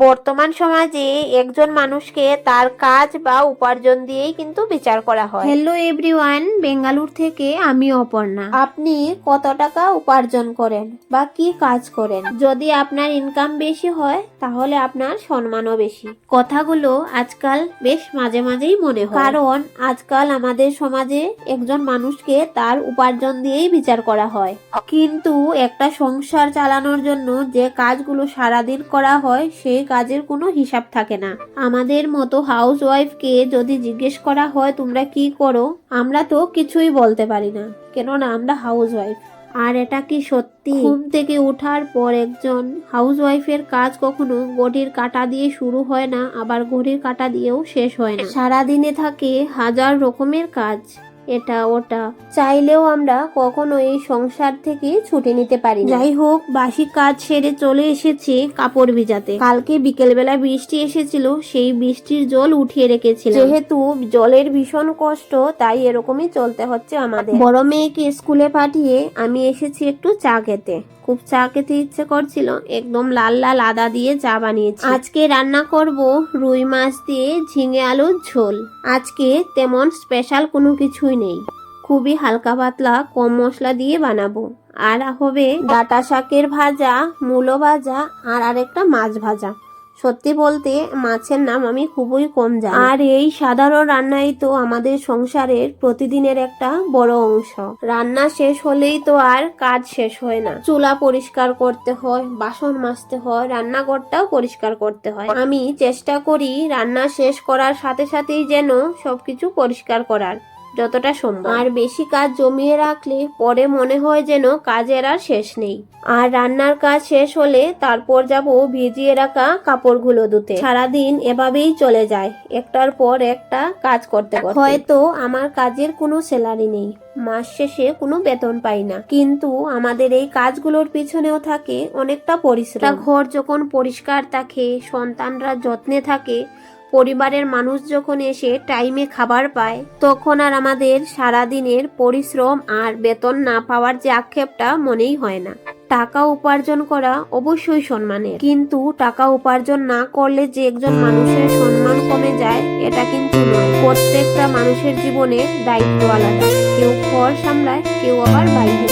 বর্তমান সমাজে একজন মানুষকে তার কাজ বা উপার্জন দিয়েই কিন্তু বিচার করা হয়। হ্যালো এভরিওয়ান, বেঙ্গালুরু থেকে আমি অপর্ণা। আপনি কত টাকা উপার্জন করেন বা কি কাজ করেন? যদি আপনার ইনকাম বেশি হয় তাহলে আপনার সম্মানও বেশি। কথাগুলো আজকাল বেশ মাঝে মাঝেই মনে হয়, কারণ আজকাল আমাদের সমাজে একজন মানুষকে তার উপার্জন দিয়েই বিচার করা হয়। কিন্তু একটা সংসার চালানোর জন্য যে কাজগুলো সারাদিন করা হয় সেই কাজের কোনো হিসাব থাকে না। আমাদের মতো হাউস ওয়াইফকে যদি জিজ্ঞেস করা হয় তোমরা কি করো, আমরা তো কিছুই বলতে পারি না, কেননা আমরা হাউস ওয়াইফ। আর এটা কি সত্যি? ঘুম থেকে ওঠার পর একজন হাউস ওয়াইফের কাজ কখনো ঘড়ির কাঁটা দিয়ে শুরু হয় না, আবার ঘড়ির কাঁটা দিয়েও শেষ হয় না। সারাদিনে থাকে হাজার রকমের কাজ, এটা ওটা, চাইলেও আমরা কখনো এই সংসার থেকে ছুটি নিতে পারি না। যাই হোক, বাসি কাজ সেরে চলে এসেছে কাপড় ভিজাতে। কালকে বিকেলবেলা বৃষ্টি এসেছিল, সেই বৃষ্টির জল উঠিয়ে রেখেছিল। যেহেতু জলের ভীষণ কষ্ট, তাই এরকমই চলতে হচ্ছে আমাদের। বড় মেয়েকে স্কুলে পাঠিয়ে আমি এসেছি একটু চা খেতে। খুব চা খেতে ইচ্ছে করছিল, একদম লাল লাল আদা দিয়ে চা বানিয়েছি। আজকে রান্না করব রুই মাছ দিয়ে ঝিঙে আলুর ঝোল। আজকে তেমন স্পেশাল কোনো কিছুই নেই, খুবই হালকা পাতলা কম মশলা দিয়ে বানাবো। আর হবে ডাঁটা শাকের ভাজা, মূলো ভাজা আর আরেকটা মাছ ভাজা। সত্যি বলতে মাছের নাম আমি খুবই কম জানি। আর এই সাধারণ রান্নাই তো আমাদের সংসারের প্রতিদিনের একটা বড় অংশ। রান্না শেষ হলেই তো আর কাজ শেষ হয় না। চুলা পরিষ্কার করতে হয়, বাসন মাজতে হয়, রান্নাঘরটাও পরিষ্কার করতে হয়। আমি চেষ্টা করি রান্না শেষ করার সাথে সাথেই যেন সবকিছু পরিষ্কার করার যতটা সম্ভব। আর বেশি কাজ জমিয়ে রাখলে পরে মনে হয় যেন কাজের আর শেষ নেই। আর রান্নার কাজ শেষ হলে তারপর যাব ভিজিয়ে রাখা কাপড়গুলো ধুতে। সারাদিন এভাবেই চলে যায়, একটার পর একটা কাজ করতে করতে। হয়তো আমার কাজের কোনো স্যালারি নেই, মাস শেষে কোনো বেতন পাই না, কিন্তু আমাদের এই কাজগুলোর পিছনেও থাকে অনেকটা পরিশ্রম। ঘর যখন পরিষ্কার থাকে, সন্তানরা যত্নে থাকে, পরিবারের মানুষ যখন এসে টাইমে খাবার পায়, তখন আর আমাদের সারাদিনের পরিশ্রম আর বেতন না পাওয়ার যে আক্ষেপটা মনেই হয় না। টাকা উপার্জন করা অবশ্যই সম্মানের, কিন্তু টাকা উপার্জন না করলে যে একজন মানুষের সম্মান কমে যায় এটা কিন্তু নয়। প্রত্যেকটা মানুষের জীবনে দায়িত্ব আলাদা, কেউ ঘর সামলায়, কেউ আবার বাইরে।